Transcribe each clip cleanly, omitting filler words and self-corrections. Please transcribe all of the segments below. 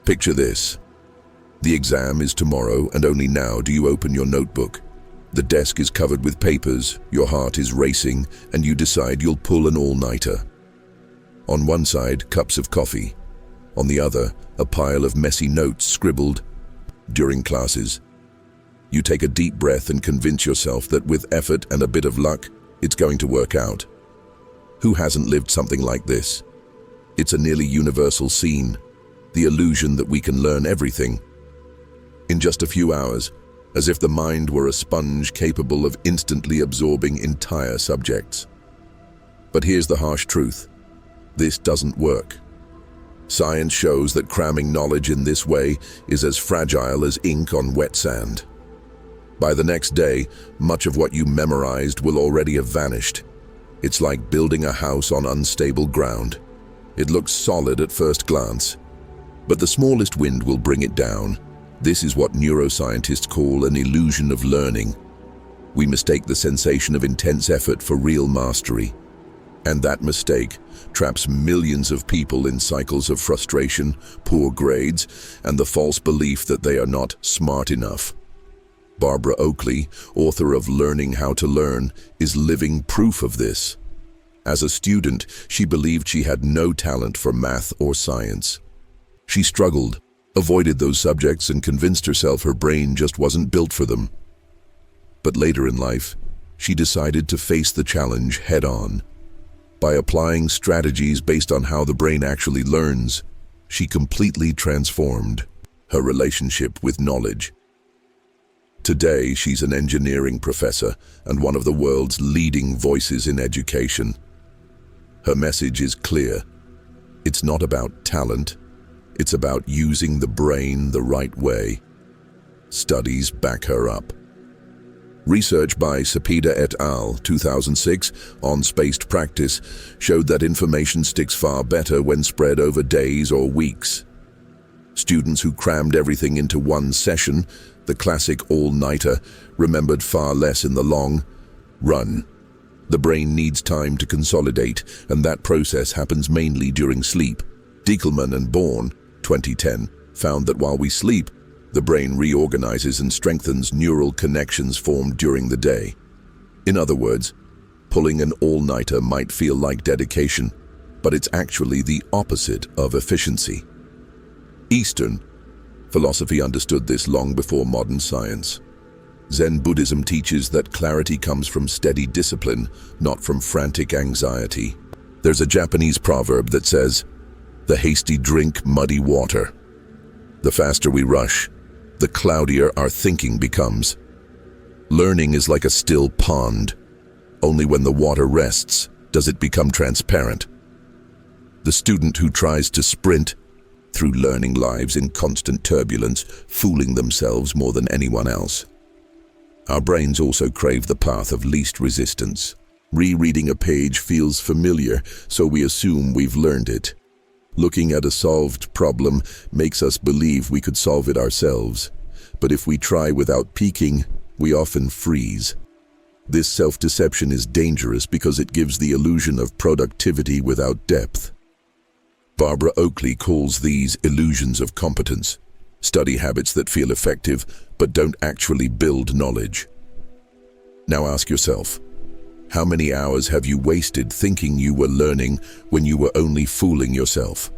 Picture this. The exam is tomorrow, and only now do you open your notebook. The desk is covered with papers, your heart is racing, and you decide you'll pull an all-nighter. On one side, cups of coffee. On the other, a pile of messy notes scribbled during classes. You take a deep breath and convince yourself that with effort and a bit of luck, it's going to work out. Who hasn't lived something like this? It's a nearly universal scene, the illusion that we can learn everything in just a few hours, as if the mind were a sponge capable of instantly absorbing entire subjects. But here's the harsh truth. This doesn't work. Science shows that cramming knowledge in this way is as fragile as ink on wet sand. By the next day, much of what you memorized will already have vanished. It's like building a house on unstable ground. It looks solid at first glance, but the smallest wind will bring it down. This is what neuroscientists call an illusion of learning. We mistake the sensation of intense effort for real mastery. And that mistake traps millions of people in cycles of frustration, poor grades, and the false belief that they are not smart enough. Barbara Oakley, author of Learning How to Learn, is living proof of this. As a student, she believed she had no talent for math or science. She struggled, avoided those subjects, and convinced herself her brain just wasn't built for them. But later in life, she decided to face the challenge head-on. By applying strategies based on how the brain actually learns, she completely transformed her relationship with knowledge. Today, she's an engineering professor and one of the world's leading voices in education. Her message is clear. It's not about talent. It's about using the brain the right way. Studies back her up. Research by Sapeda et al. 2006 on spaced practice showed that information sticks far better when spread over days or weeks. Students who crammed everything into one session, the classic all-nighter, remembered far less in the long run. The brain needs time to consolidate, and that process happens mainly during sleep. Diekelman and Bourne, 2010, found that while we sleep, the brain reorganizes and strengthens neural connections formed during the day. In other words, pulling an all-nighter might feel like dedication, but it's actually the opposite of efficiency. Eastern philosophy understood this long before modern science. Zen Buddhism teaches that clarity comes from steady discipline, not from frantic anxiety. There's a Japanese proverb that says, "The hasty drink muddy water." The faster we rush, the cloudier our thinking becomes. Learning is like a still pond. Only when the water rests does it become transparent. The student who tries to sprint through learning lives in constant turbulence, fooling themselves more than anyone else. Our brains also crave the path of least resistance. Rereading a page feels familiar, so we assume we've learned it. Looking at a solved problem makes us believe we could solve it ourselves. But if we try without peeking, we often freeze. This self-deception is dangerous because it gives the illusion of productivity without depth. Barbara Oakley calls these illusions of competence, study habits that feel effective but don't actually build knowledge. Now ask yourself, how many hours have you wasted thinking you were learning when you were only fooling yourself?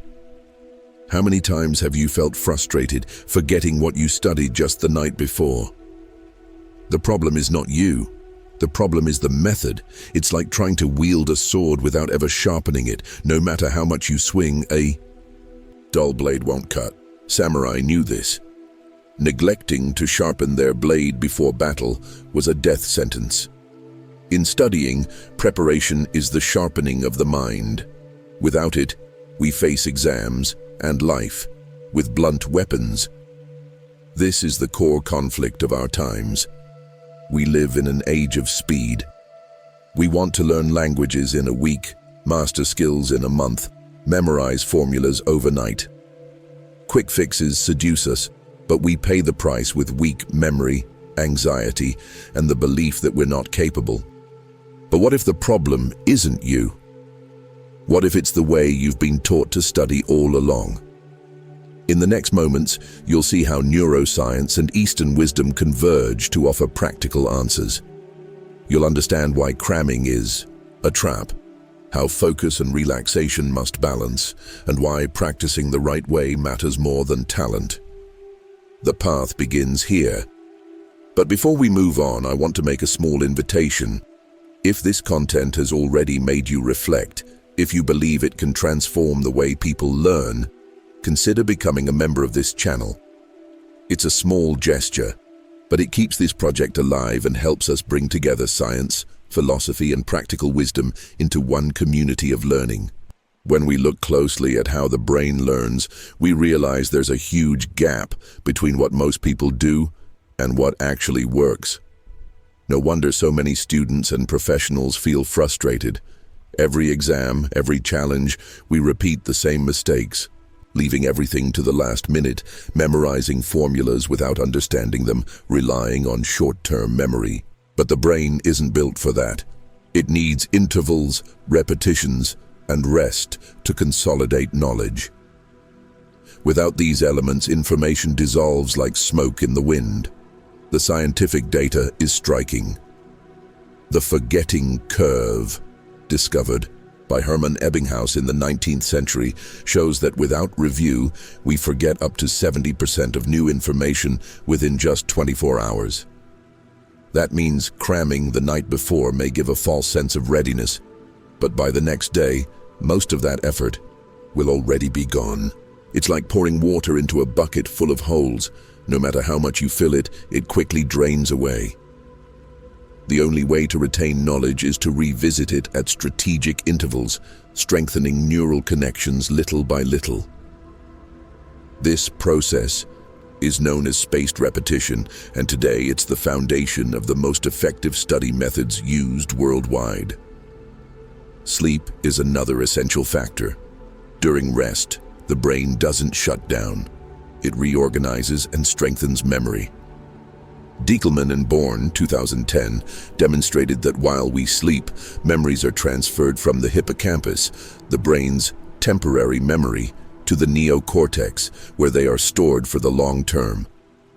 How many times have you felt frustrated, forgetting what you studied just the night before? The problem is not you. The problem is the method. It's like trying to wield a sword without ever sharpening it. No matter how much you swing, a dull blade won't cut. Samurai knew this. Neglecting to sharpen their blade before battle was a death sentence. In studying, preparation is the sharpening of the mind. Without it, we face exams and life with blunt weapons. This is the core conflict of our times. We live in an age of speed. We want to learn languages in a week, master skills in a month, memorize formulas overnight. Quick fixes seduce us, but we pay the price with weak memory, anxiety, and the belief that we're not capable. But what if the problem isn't you? What if it's the way you've been taught to study all along? In the next moments, you'll see how neuroscience and Eastern wisdom converge to offer practical answers. You'll understand why cramming is a trap, how focus and relaxation must balance, and why practicing the right way matters more than talent. The path begins here. But before we move on, I want to make a small invitation. If this content has already made you reflect, if you believe it can transform the way people learn, consider becoming a member of this channel. It's a small gesture, but it keeps this project alive and helps us bring together science, philosophy, and practical wisdom into one community of learning. When we look closely at how the brain learns, we realize there's a huge gap between what most people do and what actually works. No wonder so many students and professionals feel frustrated. Every exam, every challenge, we repeat the same mistakes, leaving everything to the last minute, memorizing formulas without understanding them, relying on short-term memory. But the brain isn't built for that. It needs intervals, repetitions, and rest to consolidate knowledge. Without these elements, information dissolves like smoke in the wind. The scientific data is striking. The forgetting curve, discovered by Hermann Ebbinghaus in the 19th century, shows that without review, we forget up to 70% of new information within just 24 hours. That means cramming the night before may give a false sense of readiness, but by the next day, most of that effort will already be gone. It's like pouring water into a bucket full of holes. No matter how much you fill it, it quickly drains away. The only way to retain knowledge is to revisit it at strategic intervals, strengthening neural connections little by little. This process is known as spaced repetition, and today it's the foundation of the most effective study methods used worldwide. Sleep is another essential factor. During rest, the brain doesn't shut down. It reorganizes and strengthens memory. Diekelman and Born, 2010, demonstrated that while we sleep, memories are transferred from the hippocampus, the brain's temporary memory, to the neocortex, where they are stored for the long term.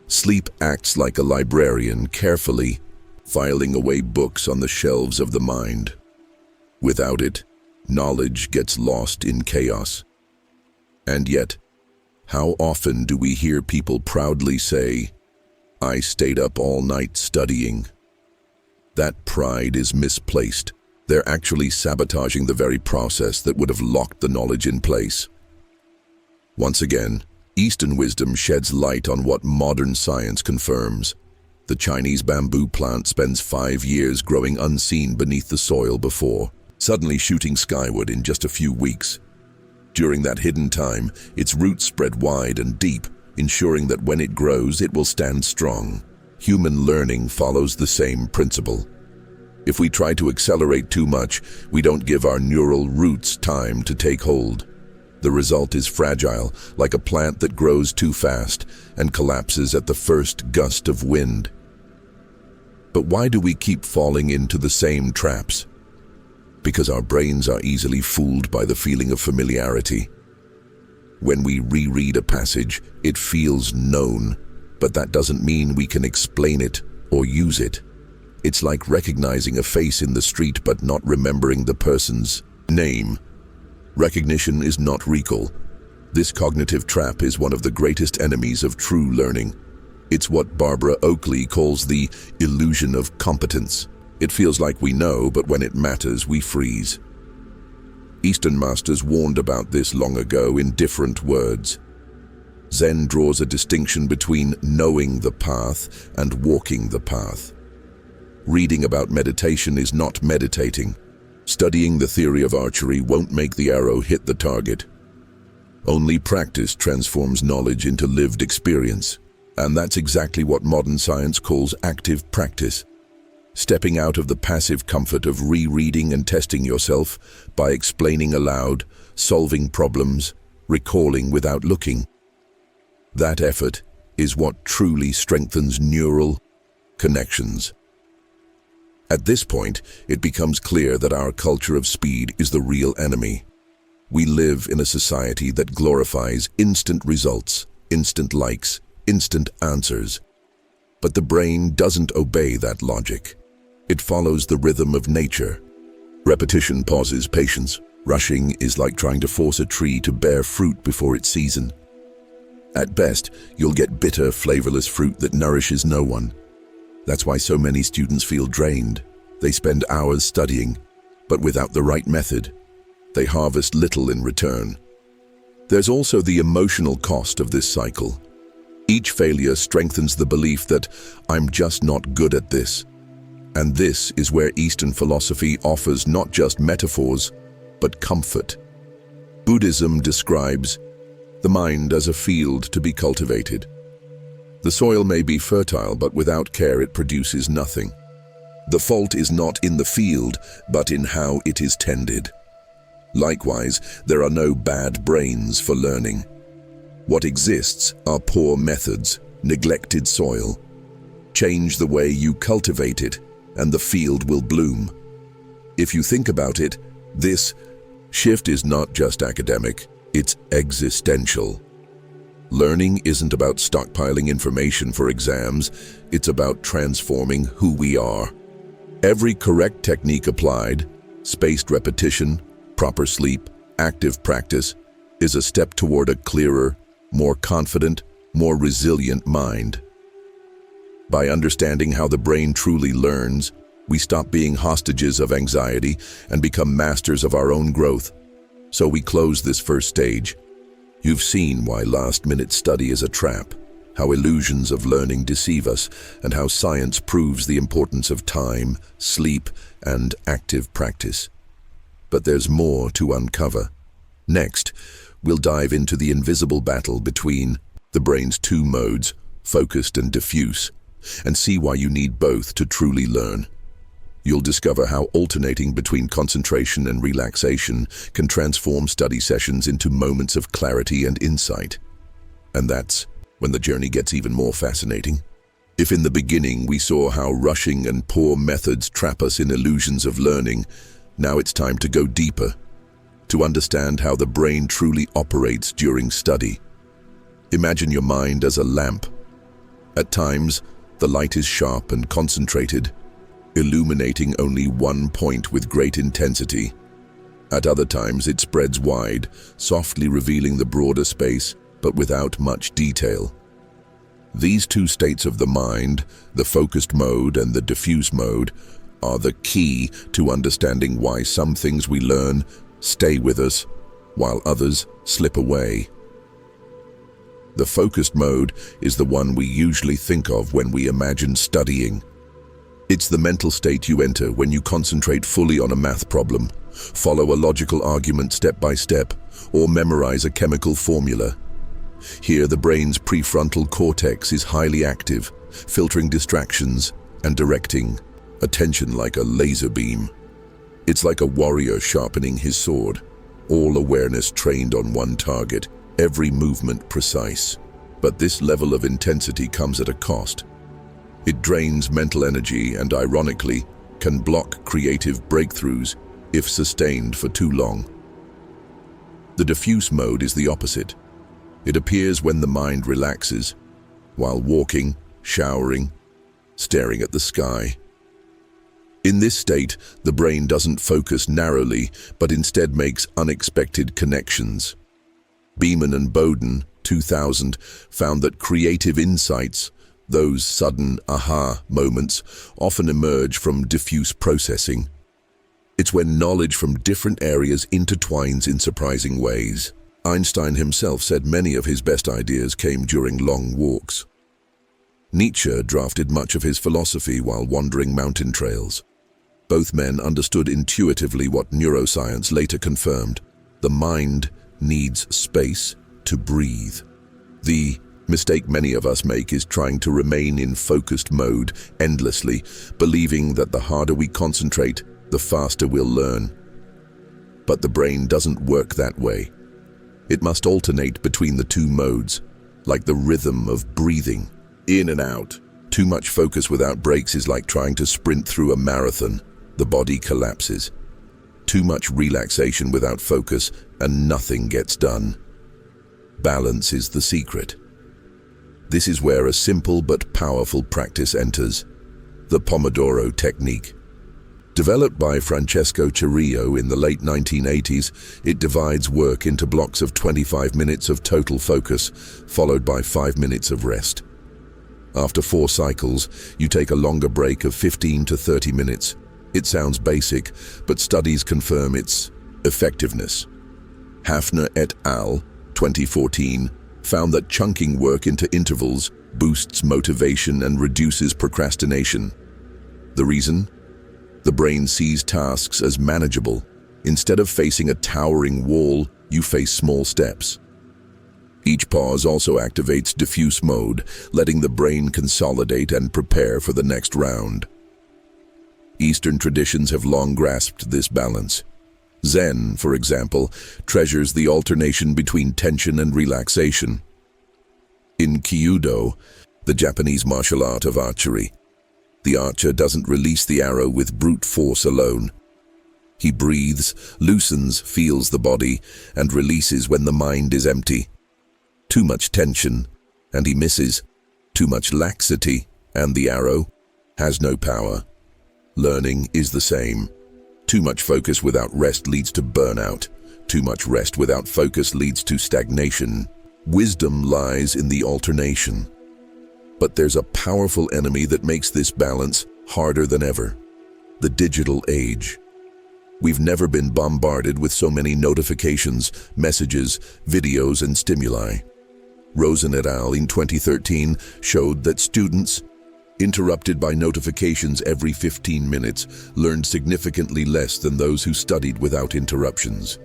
Sleep acts like a librarian, carefully filing away books on the shelves of the mind. Without it, knowledge gets lost in chaos. And yet, how often do we hear people proudly say, "I stayed up all night studying"? That pride is misplaced. They're actually sabotaging the very process that would have locked the knowledge in place. Once again, Eastern wisdom sheds light on what modern science confirms. The Chinese bamboo plant spends 5 years growing unseen beneath the soil before suddenly shooting skyward in just a few weeks. During that hidden time, its roots spread wide and deep, ensuring that when it grows, it will stand strong. Human learning follows the same principle. If we try to accelerate too much, we don't give our neural roots time to take hold. The result is fragile, like a plant that grows too fast and collapses at the first gust of wind. But why do we keep falling into the same traps? Because our brains are easily fooled by the feeling of familiarity. When we reread a passage, it feels known, but that doesn't mean we can explain it or use it. It's like recognizing a face in the street but not remembering the person's name. Recognition is not recall. This cognitive trap is one of the greatest enemies of true learning. It's what Barbara Oakley calls the illusion of competence. It feels like we know, but when it matters, we freeze. Eastern masters warned about this long ago in different words. Zen draws a distinction between knowing the path and walking the path. Reading about meditation is not meditating. Studying the theory of archery won't make the arrow hit the target. Only practice transforms knowledge into lived experience. And that's exactly what modern science calls active practice. Stepping out of the passive comfort of rereading and testing yourself by explaining aloud, solving problems, recalling without looking. That effort is what truly strengthens neural connections. At this point, it becomes clear that our culture of speed is the real enemy. We live in a society that glorifies instant results, instant likes, instant answers. But the brain doesn't obey that logic. It follows the rhythm of nature. Repetition pauses patience. Rushing is like trying to force a tree to bear fruit before its season. At best, you'll get bitter, flavorless fruit that nourishes no one. That's why so many students feel drained. They spend hours studying, but without the right method, they harvest little in return. There's also the emotional cost of this cycle. Each failure strengthens the belief that I'm just not good at this. And this is where Eastern philosophy offers not just metaphors, but comfort. Buddhism describes the mind as a field to be cultivated. The soil may be fertile, but without care it produces nothing. The fault is not in the field, but in how it is tended. Likewise, there are no bad brains for learning. What exists are poor methods, neglected soil. Change the way you cultivate it, and the field will bloom. If you think about it, this shift is not just academic, it's existential. Learning isn't about stockpiling information for exams, it's about transforming who we are. Every correct technique applied, spaced repetition, proper sleep, active practice, is a step toward a clearer, more confident, more resilient mind. By understanding how the brain truly learns, we stop being hostages of anxiety and become masters of our own growth. So we close this first stage. You've seen why last-minute study is a trap, how illusions of learning deceive us, and how science proves the importance of time, sleep, and active practice. But there's more to uncover. Next, we'll dive into the invisible battle between the brain's two modes, focused and diffuse, and see why you need both to truly learn. You'll discover how alternating between concentration and relaxation can transform study sessions into moments of clarity and insight. And that's when the journey gets even more fascinating. If in the beginning we saw how rushing and poor methods trap us in illusions of learning, now it's time to go deeper, to understand how the brain truly operates during study. Imagine your mind as a lamp. At times, the light is sharp and concentrated, illuminating only one point with great intensity. At other times, it spreads wide, softly revealing the broader space, but without much detail. These two states of the mind, the focused mode and the diffuse mode, are the key to understanding why some things we learn stay with us, while others slip away. The focused mode is the one we usually think of when we imagine studying. It's the mental state you enter when you concentrate fully on a math problem, follow a logical argument step by step, or memorize a chemical formula. Here, the brain's prefrontal cortex is highly active, filtering distractions and directing attention like a laser beam. It's like a warrior sharpening his sword, all awareness trained on one target, every movement precise. But this level of intensity comes at a cost. It drains mental energy and, ironically, can block creative breakthroughs if sustained for too long. The diffuse mode is the opposite. It appears when the mind relaxes, while walking, showering, staring at the sky. In this state, the brain doesn't focus narrowly, but instead makes unexpected connections. Beeman and Bowden, 2000, found that creative insights, those sudden aha moments, often emerge from diffuse processing. It's when knowledge from different areas intertwines in surprising ways. Einstein himself said many of his best ideas came during long walks. Nietzsche drafted much of his philosophy while wandering mountain trails. Both men understood intuitively what neuroscience later confirmed: the mind needs space to breathe. The mistake many of us make is trying to remain in focused mode endlessly, believing that the harder we concentrate, the faster we'll learn. But the brain doesn't work that way. It must alternate between the two modes, like the rhythm of breathing, in and out. Too much focus without breaks is like trying to sprint through a marathon. The body collapses. Too much relaxation without focus and nothing gets done. Balance is the secret. This is where a simple but powerful practice enters: the Pomodoro technique. Developed by Francesco Cirillo in the late 1980s, it divides work into blocks of 25 minutes of total focus, followed by 5 minutes of rest. After 4 cycles, you take a longer break of 15 to 30 minutes. It sounds basic, but studies confirm its effectiveness. Hafner et al. 2014 found that chunking work into intervals boosts motivation and reduces procrastination. The reason? The brain sees tasks as manageable. Instead of facing a towering wall, you face small steps. Each pause also activates diffuse mode, letting the brain consolidate and prepare for the next round. Eastern traditions have long grasped this balance. Zen, for example, treasures the alternation between tension and relaxation. In Kyudo, the Japanese martial art of archery, the archer doesn't release the arrow with brute force alone. He breathes, loosens, feels the body, and releases when the mind is empty. Too much tension, and he misses. Too much laxity, and the arrow has no power. Learning is the same. Too much focus without rest leads to burnout. Too much rest without focus leads to stagnation. Wisdom lies in the alternation. But there's a powerful enemy that makes this balance harder than ever: the digital age. We've never been bombarded with so many notifications, messages, videos, and stimuli. Rosen et al. In 2013 showed that students, interrupted by notifications every 15 minutes, learned significantly less than those who studied without interruptions.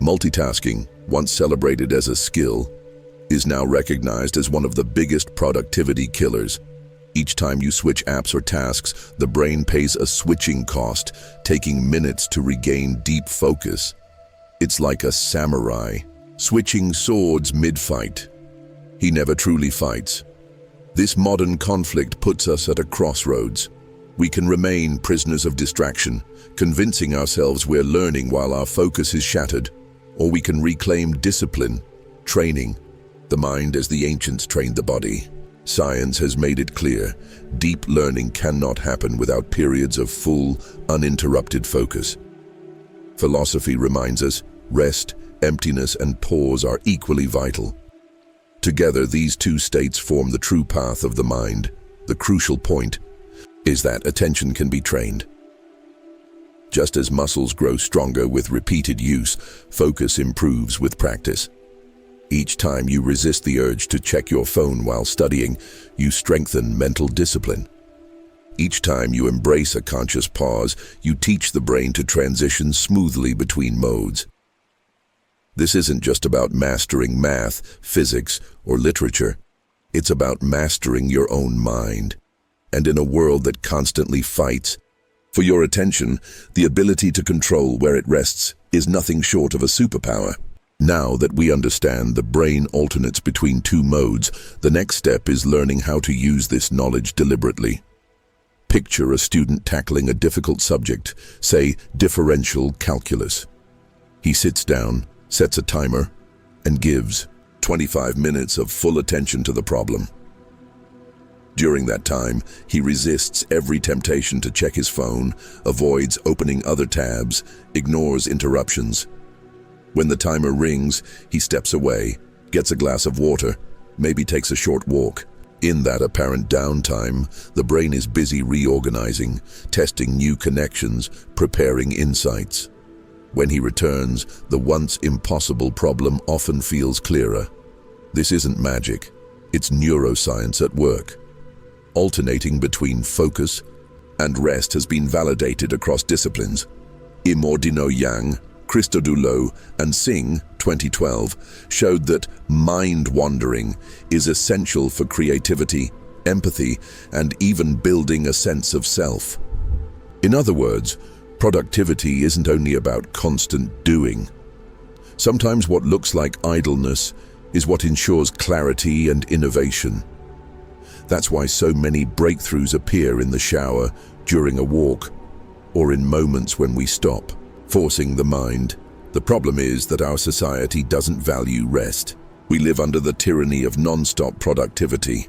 Multitasking, once celebrated as a skill, is now recognized as one of the biggest productivity killers. Each time you switch apps or tasks, the brain pays a switching cost, taking minutes to regain deep focus. It's like a samurai, switching swords mid-fight. He never truly fights. This modern conflict puts us at a crossroads. We can remain prisoners of distraction, convincing ourselves we're learning while our focus is shattered, or we can reclaim discipline, training the mind as the ancients trained the body. Science has made it clear: deep learning cannot happen without periods of full, uninterrupted focus. Philosophy reminds us rest, emptiness, and pause are equally vital. Together, these two states form the true path of the mind. The crucial point is that attention can be trained. Just as muscles grow stronger with repeated use, focus improves with practice. Each time you resist the urge to check your phone while studying, you strengthen mental discipline. Each time you embrace a conscious pause, you teach the brain to transition smoothly between modes. This isn't just about mastering math, physics, or literature. It's about mastering your own mind. And in a world that constantly fights for your attention, the ability to control where it rests is nothing short of a superpower. Now that we understand the brain alternates between two modes, the next step is learning how to use this knowledge deliberately. Picture a student tackling a difficult subject, say differential calculus. He sits down, sets a timer, and gives 25 minutes of full attention to the problem. During that time, he resists every temptation to check his phone, avoids opening other tabs, ignores interruptions. When the timer rings, he steps away, gets a glass of water, maybe takes a short walk. In that apparent downtime, the brain is busy reorganizing, testing new connections, preparing insights. When he returns, the once impossible problem often feels clearer. This isn't magic, it's neuroscience at work. Alternating between focus and rest has been validated across disciplines. Imordino Yang, Christodoulou, and Singh, 2012, showed that mind-wandering is essential for creativity, empathy, and even building a sense of self. In other words, productivity isn't only about constant doing. Sometimes what looks like idleness is what ensures clarity and innovation. That's why so many breakthroughs appear in the shower, during a walk, or in moments when we stop, forcing the mind The problem is that our society doesn't value rest. We live under the tyranny of non-stop productivity.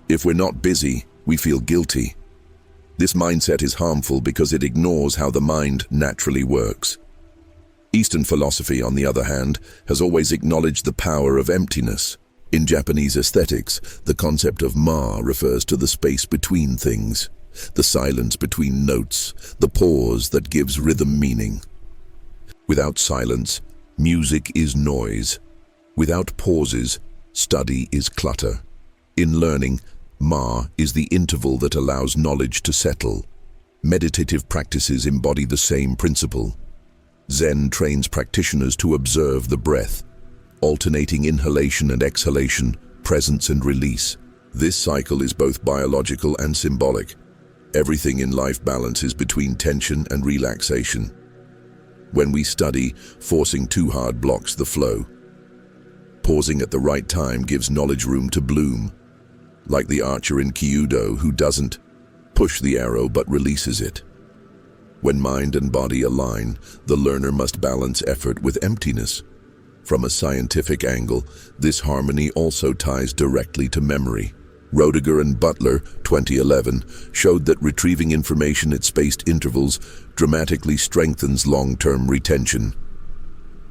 If we're not busy, we feel guilty. This mindset is harmful because it ignores how the mind naturally works. Eastern philosophy, on the other hand, has always acknowledged the power of emptiness. In Japanese aesthetics, the concept of ma refers to the space between things, the silence between notes, the pause that gives rhythm meaning. Without silence, music is noise. Without pauses, study is clutter. In learning, ma is the interval that allows knowledge to settle. Meditative practices embody the same principle. Zen trains practitioners to observe the breath, alternating inhalation and exhalation, presence and release. This cycle is both biological and symbolic. Everything in life balances between tension and relaxation. When we study, forcing too hard blocks the flow. Pausing at the right time gives knowledge room to bloom, like the archer in Kyudo who doesn't push the arrow but releases it. When mind and body align, the learner must balance effort with emptiness. From a scientific angle, this harmony also ties directly to memory. Roediger and Butler, 2011, showed that retrieving information at spaced intervals dramatically strengthens long-term retention.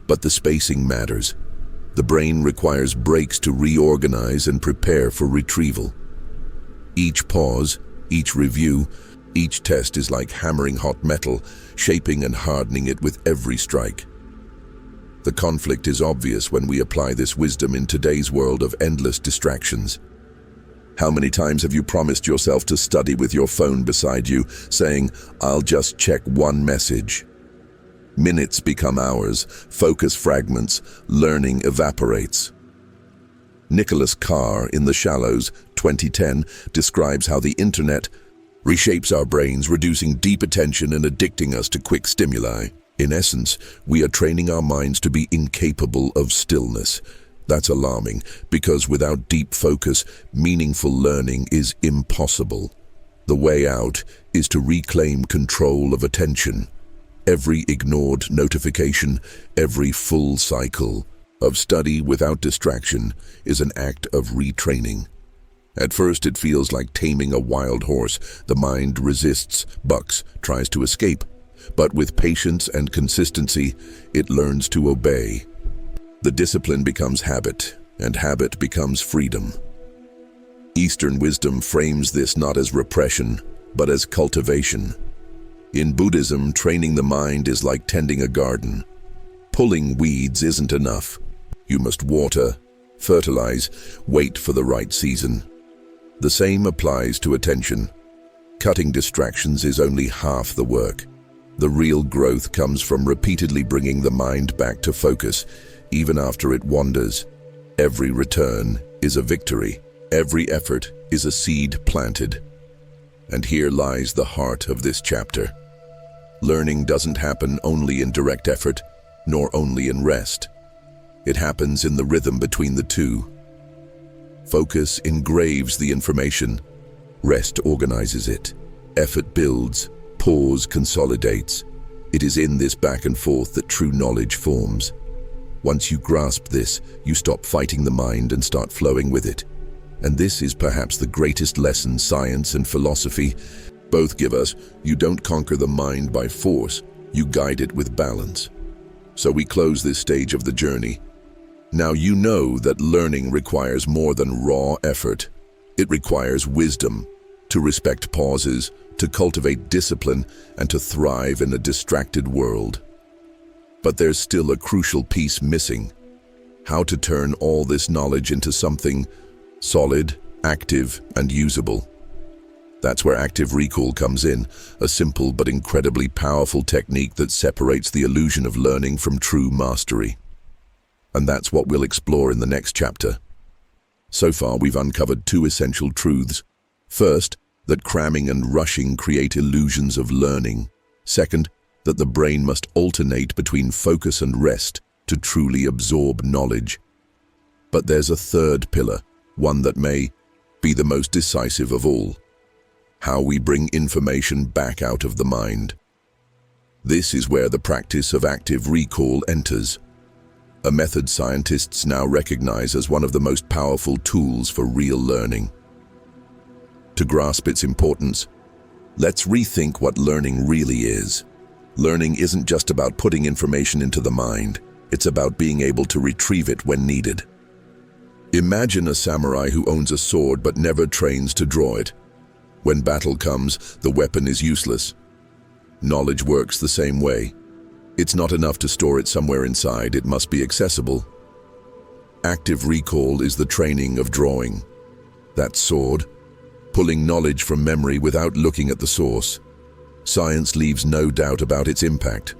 But the spacing matters. The brain requires breaks to reorganize and prepare for retrieval. Each pause, each review, each test is like hammering hot metal, shaping and hardening it with every strike. The conflict is obvious when we apply this wisdom in today's world of endless distractions. How many times have you promised yourself to study with your phone beside you, saying, "I'll just check one message"? Minutes become hours, focus fragments, learning evaporates. Nicholas Carr in The Shallows, 2010, describes how the internet reshapes our brains, reducing deep attention and addicting us to quick stimuli. In essence, we are training our minds to be incapable of stillness. That's alarming, because without deep focus, meaningful learning is impossible. The way out is to reclaim control of attention. Every ignored notification, every full cycle of study without distraction is an act of retraining. At first it feels like taming a wild horse. The mind resists, bucks, tries to escape. But with patience and consistency, it learns to obey. The discipline becomes habit, and habit becomes freedom. Eastern wisdom frames this not as repression, but as cultivation. In Buddhism, training the mind is like tending a garden. Pulling weeds isn't enough. You must water, fertilize, wait for the right season. The same applies to attention. Cutting distractions is only half the work. The real growth comes from repeatedly bringing the mind back to focus, even after it wanders. Every return is a victory. Every effort is a seed planted. And here lies the heart of this chapter. Learning doesn't happen only in direct effort, nor only in rest. It happens in the rhythm between the two. Focus engraves the information. Rest organizes it. Effort builds. Pause consolidates. It is in this back and forth that true knowledge forms. Once you grasp this, you stop fighting the mind and start flowing with it. And this is perhaps the greatest lesson science and philosophy both give us. You don't conquer the mind by force, you guide it with balance. So we close this stage of the journey. Now you know that learning requires more than raw effort. It requires wisdom, to respect pauses, to cultivate discipline, and to thrive in a distracted world. But there's still a crucial piece missing. How to turn all this knowledge into something solid, active, and usable. That's where active recall comes in, a simple but incredibly powerful technique that separates the illusion of learning from true mastery. And that's what we'll explore in the next chapter. So far, we've uncovered two essential truths. First, that cramming and rushing create illusions of learning. Second, that the brain must alternate between focus and rest to truly absorb knowledge. But there's a third pillar, one that may be the most decisive of all. How we bring information back out of the mind. This is where the practice of active recall enters, a method scientists now recognize as one of the most powerful tools for real learning. To grasp its importance, let's rethink what learning really is. Learning isn't just about putting information into the mind, it's about being able to retrieve it when needed. Imagine a samurai who owns a sword but never trains to draw it. When battle comes, the weapon is useless. Knowledge works the same way. It's not enough to store it somewhere inside, it must be accessible. Active recall is the training of drawing. That sword, pulling knowledge from memory without looking at the source. Science leaves no doubt about its impact.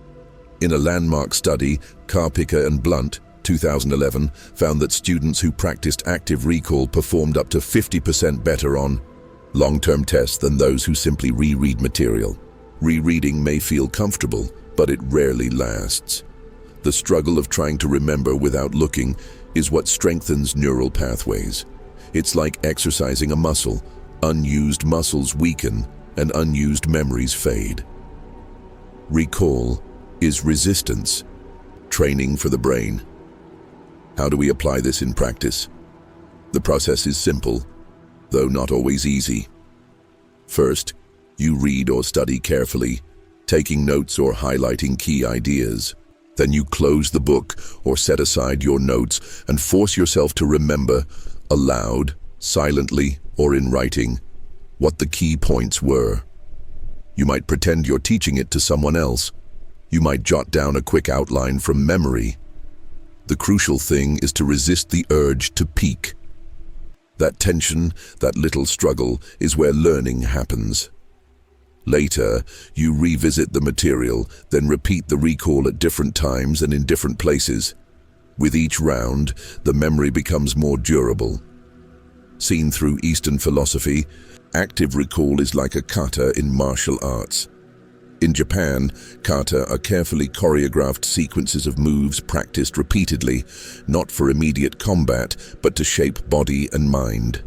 In a landmark study, Karpicke Blunt, 2011, found that students who practiced active recall performed up to 50% better on long-term tests than those who simply reread material. Rereading may feel comfortable, but it rarely lasts. The struggle of trying to remember without looking is what strengthens neural pathways. It's like exercising a muscle. Unused muscles weaken and unused memories fade. Recall is resistance, training for the brain. How do we apply this in practice? The process is simple, though not always easy. First, you read or study carefully, taking notes or highlighting key ideas. Then you close the book or set aside your notes and force yourself to remember, aloud, silently, or in writing, what the key points were. You might pretend you're teaching it to someone else. You might jot down a quick outline from memory. The crucial thing is to resist the urge to peek. That tension, that little struggle, is where learning happens. Later, you revisit the material, then repeat the recall at different times and in different places. With each round, the memory becomes more durable. Seen through Eastern philosophy, active recall is like a kata in martial arts. In Japan, kata are carefully choreographed sequences of moves practiced repeatedly, not for immediate combat, but to shape body and mind.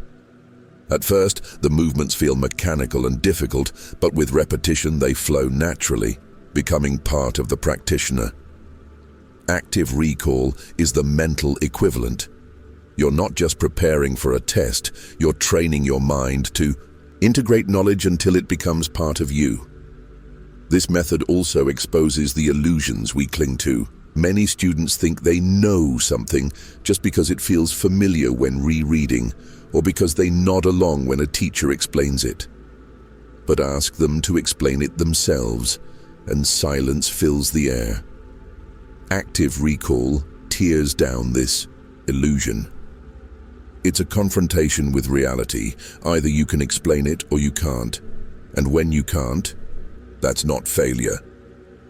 At first, the movements feel mechanical and difficult, but with repetition they flow naturally, becoming part of the practitioner. Active recall is the mental equivalent. You're not just preparing for a test, you're training your mind to integrate knowledge until it becomes part of you. This method also exposes the illusions we cling to. Many students think they know something just because it feels familiar when rereading, or because they nod along when a teacher explains it. But ask them to explain it themselves, and silence fills the air. Active recall tears down this illusion. It's a confrontation with reality. Either you can explain it or you can't. And when you can't, that's not failure.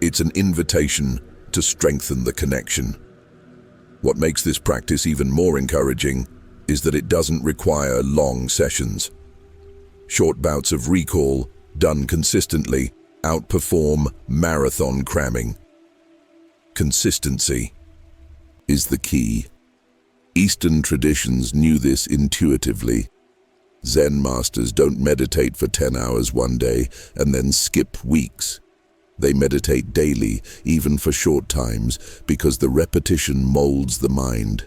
It's an invitation to strengthen the connection. What makes this practice even more encouraging is that it doesn't require long sessions. Short bouts of recall, done consistently, outperform marathon cramming. Consistency is the key. Eastern traditions knew this intuitively. Zen masters don't meditate for 10 hours one day and then skip weeks. They meditate daily, even for short times, because the repetition molds the mind.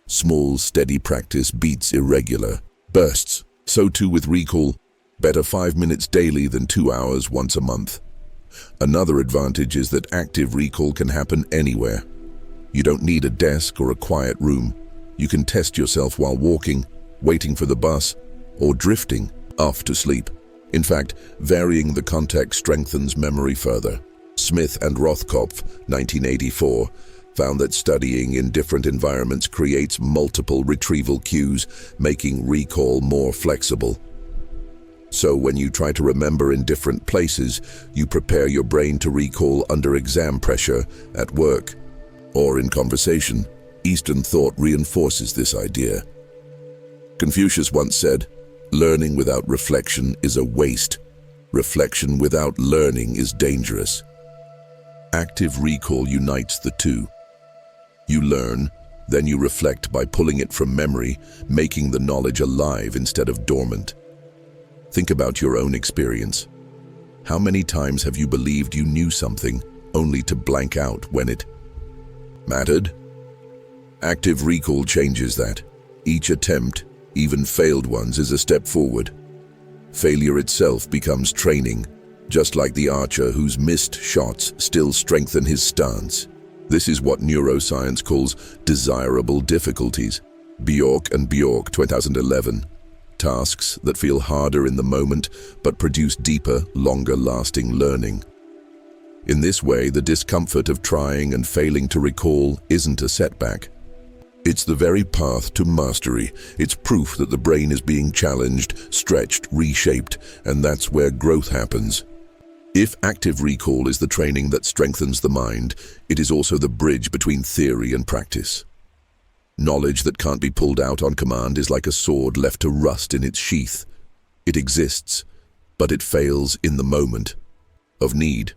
Small, steady practice beats irregular bursts. So too with recall. Better 5 minutes daily than 2 hours once a month. Another advantage is that active recall can happen anywhere. You don't need a desk or a quiet room. You can test yourself while walking, waiting for the bus, or drifting off to sleep. In fact, varying the context strengthens memory further. Smith and Rothkopf, 1984, found that studying in different environments creates multiple retrieval cues, making recall more flexible. So when you try to remember in different places, you prepare your brain to recall under exam pressure, at work, or in conversation. Eastern thought reinforces this idea. Confucius once said, "Learning without reflection is a waste. Reflection without learning is dangerous." Active recall unites the two. You learn, then you reflect by pulling it from memory, making the knowledge alive instead of dormant. Think about your own experience. How many times have you believed you knew something, only to blank out when it mattered? Active recall changes that. Each attempt, even failed ones, is a step forward. Failure itself becomes training, just like the archer whose missed shots still strengthen his stance. This is what neuroscience calls desirable difficulties. Bjork and Bjork, 2011. Tasks that feel harder in the moment, but produce deeper, longer-lasting learning. In this way, the discomfort of trying and failing to recall isn't a setback. It's the very path to mastery. It's proof that the brain is being challenged, stretched, reshaped, and that's where growth happens. If active recall is the training that strengthens the mind, it is also the bridge between theory and practice. Knowledge that can't be pulled out on command is like a sword left to rust in its sheath. It exists, but it fails in the moment of need.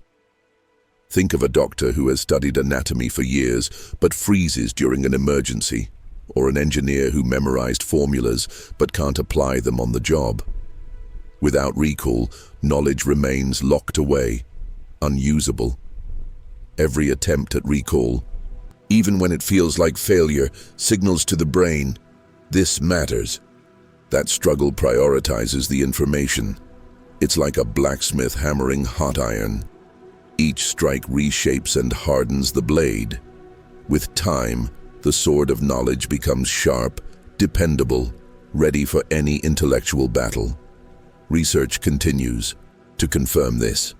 Think of a doctor who has studied anatomy for years but freezes during an emergency, or an engineer who memorized formulas but can't apply them on the job. Without recall, knowledge remains locked away, unusable. Every attempt at recall, even when it feels like failure, signals to the brain, this matters. That struggle prioritizes the information. It's like a blacksmith hammering hot iron. Each strike reshapes and hardens the blade. With time, the sword of knowledge becomes sharp, dependable, ready for any intellectual battle. Research continues to confirm this.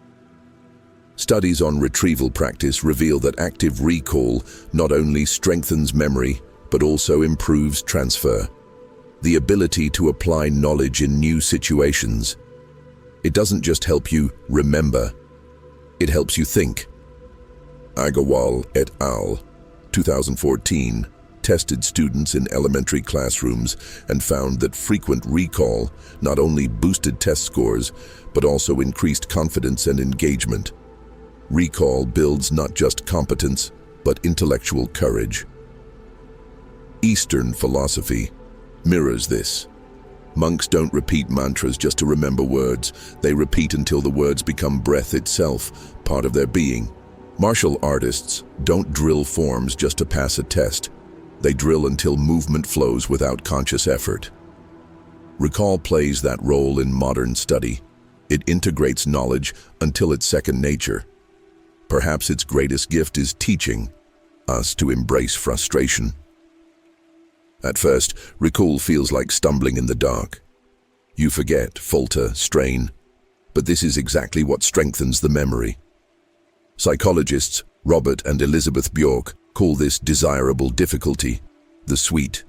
Studies on retrieval practice reveal that active recall not only strengthens memory, but also improves transfer. The ability to apply knowledge in new situations. It doesn't just help you remember, it helps you think. Agarwal et al., 2014, tested students in elementary classrooms and found that frequent recall not only boosted test scores, but also increased confidence and engagement. Recall builds not just competence, but intellectual courage. Eastern philosophy mirrors this. Monks don't repeat mantras just to remember words. They repeat until the words become breath itself, part of their being. Martial artists don't drill forms just to pass a test. They drill until movement flows without conscious effort. Recall plays that role in modern study. It integrates knowledge until it's second nature. Perhaps its greatest gift is teaching us to embrace frustration. At first, recall feels like stumbling in the dark. You forget, falter, strain, but this is exactly what strengthens the memory. Psychologists Robert and Elizabeth Bjork call this desirable difficulty, the sweet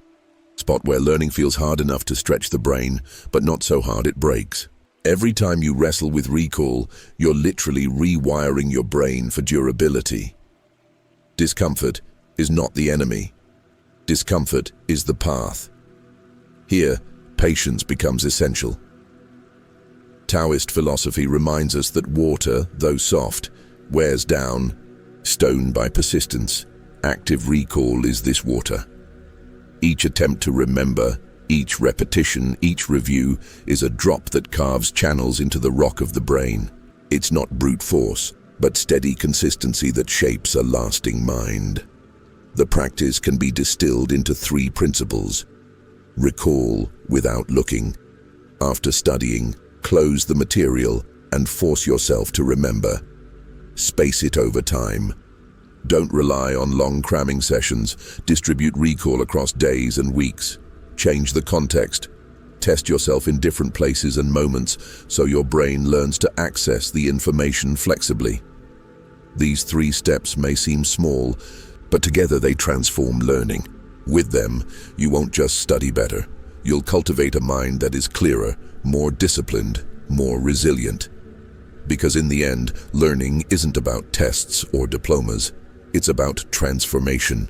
spot where learning feels hard enough to stretch the brain, but not so hard it breaks. Every time you wrestle with recall, you're literally rewiring your brain for durability. Discomfort is not the enemy. Discomfort is the path. Here, patience becomes essential. Taoist philosophy reminds us that water, though soft, wears down, stoned by persistence. Active recall is this water. Each attempt to remember, each repetition, each review is a drop that carves channels into the rock of the brain. It's not brute force, but steady consistency that shapes a lasting mind. The practice can be distilled into 3 principles. Recall without looking. After studying, close the material and force yourself to remember. Space it over time. Don't rely on long cramming sessions. Distribute recall across days and weeks. Change the context. Test yourself in different places and moments so your brain learns to access the information flexibly. These 3 steps may seem small, but together they transform learning. With them, you won't just study better. You'll cultivate a mind that is clearer, more disciplined, more resilient. Because in the end, learning isn't about tests or diplomas. It's about transformation.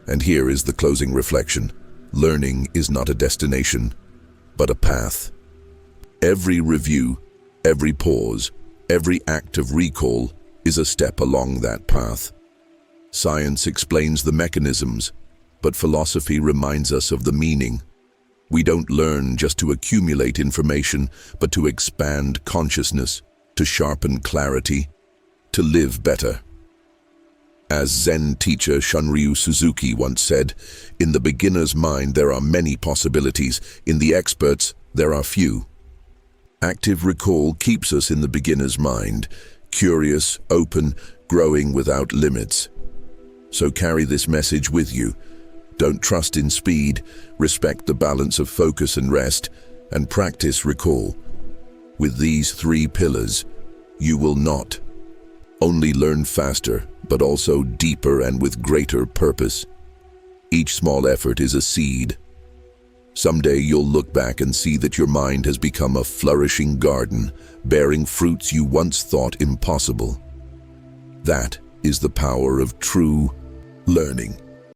And here is the closing reflection. Learning is not a destination, but a path. Every review, every pause, every act of recall is a step along that path. Science explains the mechanisms, but philosophy reminds us of the meaning. We don't learn just to accumulate information, but to expand consciousness. to sharpen clarity, to live better. As Zen teacher Shunryu Suzuki once said, "In the beginner's mind there are many possibilities, in the expert's there are few." Active recall keeps us in the beginner's mind, curious, open, growing without limits. So carry this message with you. Don't trust in speed, respect the balance of focus and rest, and practice recall. With these 3 pillars, you will not only learn faster, but also deeper and with greater purpose. Each small effort is a seed. Someday you'll look back and see that your mind has become a flourishing garden, bearing fruits you once thought impossible. That is the power of true learning.